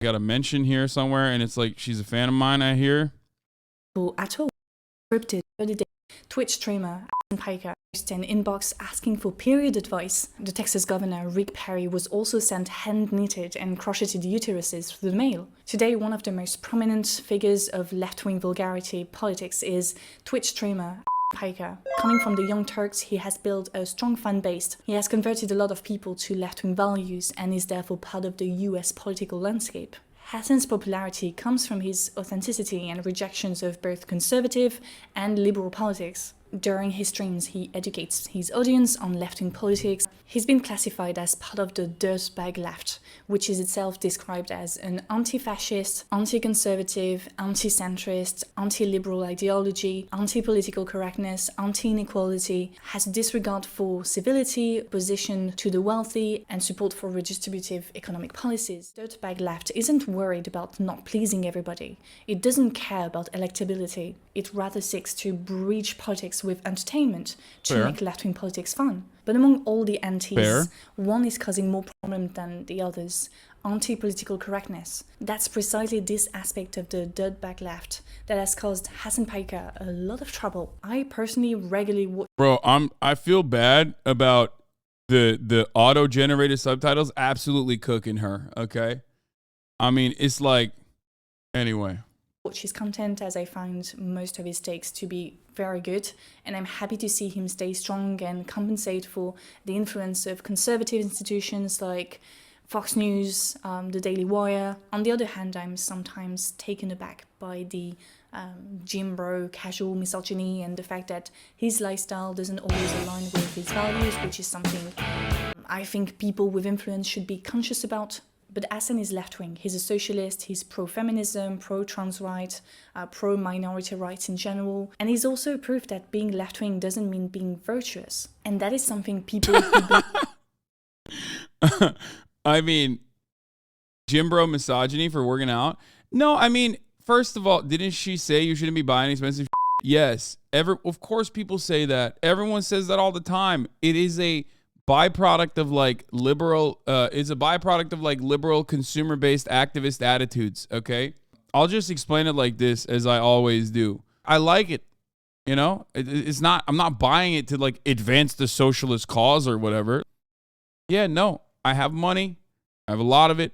got a mention here somewhere, and it's like she's a fan of mine, I hear. At all. Scripted the other day, Twitch streamer Hasan Piker posted an inbox asking for period advice. The Texas governor Rick Perry was also sent hand-knitted and crocheted uteruses through the mail. Today, one of the most prominent figures of left-wing vulgarity politics is Twitch streamer Piker. Coming from the Young Turks, he has built a strong fan base. He has converted a lot of people to left-wing values and is therefore part of the US political landscape. Hasan's popularity comes from his authenticity and rejections of both conservative and liberal politics. During his streams, he educates his audience on left-wing politics. He's been classified as part of the dirtbag left, which is itself described as an anti-fascist, anti-conservative, anti-centrist, anti-liberal ideology, anti-political correctness, anti-inequality, has disregard for civility, opposition to the wealthy, and support for redistributive economic policies. Dirtbag left isn't worried about not pleasing everybody. It doesn't care about electability. It rather seeks to breach politics with entertainment to make left-wing politics fun. But among all the antis, one is causing more problems than the others: anti-political correctness. That's precisely this aspect of the dirtbag left that has caused Hasan Piker a lot of trouble. I personally regularly watch. Bro, I feel bad about the auto-generated subtitles absolutely cooking her, okay? I mean, it's like, anyway. Watch his content, as I find most of his takes to be very good, and I'm happy to see him stay strong and compensate for the influence of conservative institutions like Fox News, the Daily Wire. On the other hand, I'm sometimes taken aback by the gym bro casual misogyny and the fact that his lifestyle doesn't always align with his values, which is something I think people with influence should be conscious about. But Hasan is left-wing. He's a socialist, he's pro-feminism, pro-trans rights, pro-minority rights in general. And he's also proof that being left-wing doesn't mean being virtuous. And that is something people... I mean, gym bro misogyny for working out? No, I mean, first of all, didn't she say you shouldn't be buying expensive shit? Yes. Of course people say that. Everyone says that all the time. It is a byproduct of like liberal liberal consumer-based activist attitudes, okay? I'll just explain it like this, as I always do. I like it, you know? It's not, I'm not buying it to like advance the socialist cause or whatever. Yeah, no, I have money, I have a lot of it,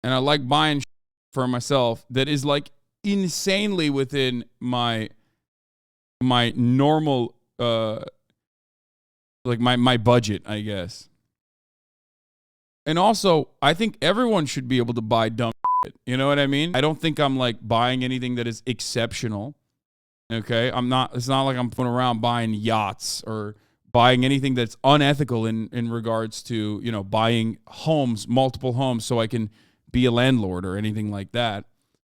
and I like buying for myself that is like insanely within my normal like my budget, I guess. And also, I think everyone should be able to buy dumb shit. You know what I mean? I don't think I'm like buying anything that is exceptional. Okay? It's not like I'm going around buying yachts or buying anything that's unethical in regards to, you know, buying homes, multiple homes so I can be a landlord or anything like that.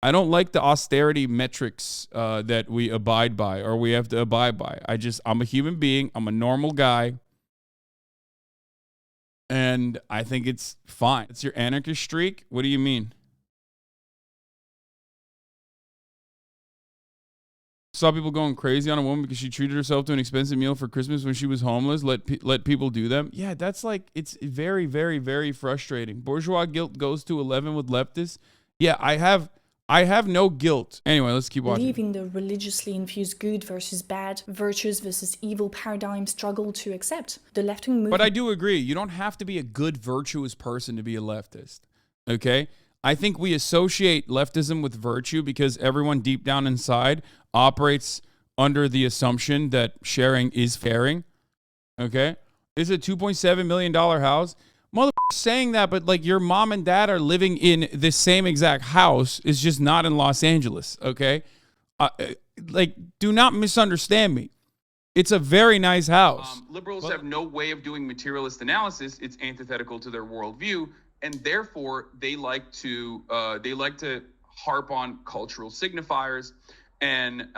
I don't like the austerity metrics that we abide by or we have to abide by. I'm a human being. I'm a normal guy. And I think it's fine. It's your anarchist streak? What do you mean? Saw people going crazy on a woman because she treated herself to an expensive meal for Christmas when she was homeless. Let people do them. Yeah, that's like, it's very, very, very frustrating. Bourgeois guilt goes to 11 with leftists. Yeah, I have no guilt. Anyway, let's keep watching. Believe in the religiously infused good versus bad, virtues versus evil paradigm struggle to accept. The left-wing movement... But I do agree. You don't have to be a good, virtuous person to be a leftist. Okay? I think we associate leftism with virtue because everyone deep down inside operates under the assumption that sharing is caring. Okay? It's a $2.7 million house. Mother saying that, but like your mom and dad are living in the same exact house. It's just not in Los Angeles, okay? Like, do not misunderstand me. It's a very nice house. Liberals have no way of doing materialist analysis. It's antithetical to their worldview, and therefore they like to harp on cultural signifiers. And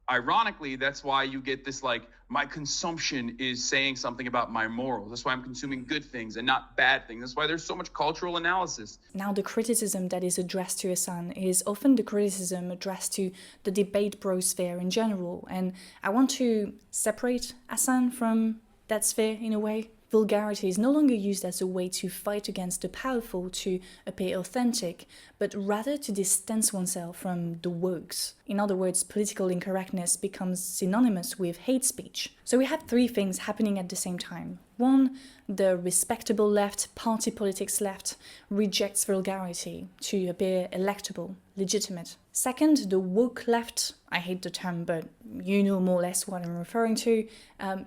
ironically, that's why you get this like, my consumption is saying something about my morals. That's why I'm consuming good things and not bad things. That's why there's so much cultural analysis. Now, the criticism that is addressed to Hasan is often the criticism addressed to the debate bro sphere in general. And I want to separate Hasan from that sphere in a way. Vulgarity is no longer used as a way to fight against the powerful to appear authentic, but rather to distance oneself from the wokes. In other words, political incorrectness becomes synonymous with hate speech. So we have three things happening at the same time. One, the respectable left, party politics left, rejects vulgarity to appear electable, legitimate. Second, the woke left, I hate the term, but you know more or less what I'm referring to,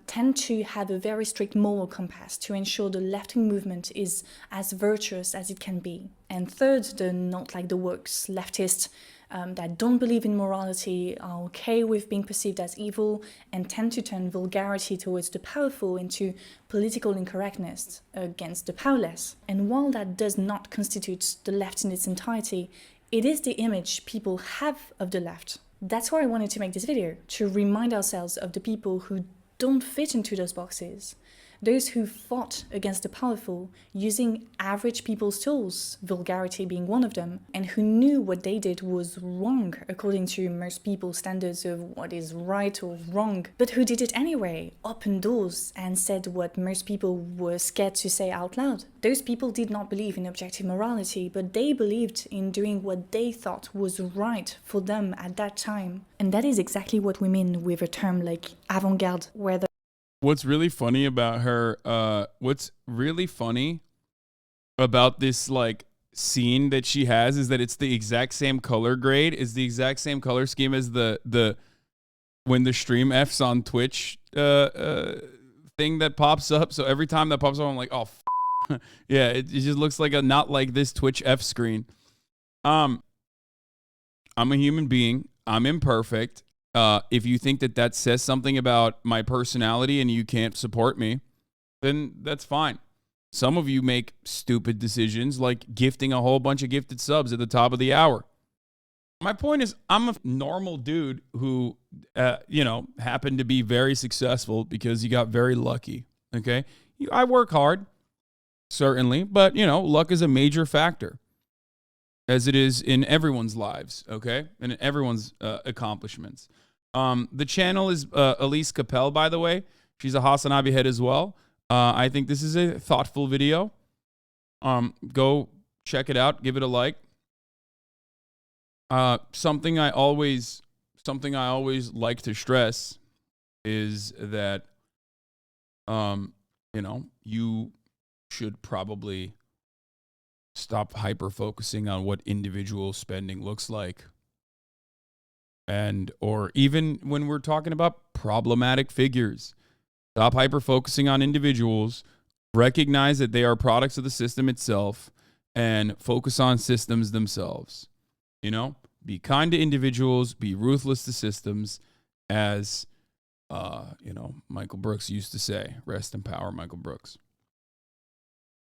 tend to have a very strict moral compass to ensure the left-wing movement is as virtuous as it can be. And third, the not like the wokes, leftists, that don't believe in morality, are okay with being perceived as evil, and tend to turn vulgarity towards the powerful into political incorrectness against the powerless. And while that does not constitute the left in its entirety, it is the image people have of the left. That's why I wanted to make this video, to remind ourselves of the people who don't fit into those boxes. Those who fought against the powerful using average people's tools, vulgarity being one of them, and who knew what they did was wrong according to most people's standards of what is right or wrong, but who did it anyway, opened doors and said what most people were scared to say out loud. Those people did not believe in objective morality, but they believed in doing what they thought was right for them at that time. And that is exactly what we mean with a term like avant-garde, where the What's really funny about her, what's really funny about this like scene that she has is that it's the exact same color grade, is the exact same color scheme as the when the stream F's on Twitch thing that pops up. So every time that pops up, I'm like, oh, yeah, it just looks like a not like this Twitch F screen. I'm a human being. I'm imperfect. If you think that that says something about my personality and you can't support me, then that's fine. Some of you make stupid decisions like gifting a whole bunch of gifted subs at the top of the hour. My point is, I'm a normal dude who, happened to be very successful because he got very lucky. Okay. I work hard, certainly, but luck is a major factor, as it is in everyone's lives. Okay. And in everyone's accomplishments. The channel is Elise Cappelle, by the way. She's a Hasanabi head as well. I think this is a thoughtful video. Go check it out. Give it a like. Something I always like to stress is that, you should probably stop hyper focusing on what individual spending looks like. Or even when we're talking about problematic figures, stop hyper-focusing on individuals, recognize that they are products of the system itself, and focus on systems themselves. Be kind to individuals, be ruthless to systems, as, Michael Brooks used to say. Rest in power, Michael Brooks.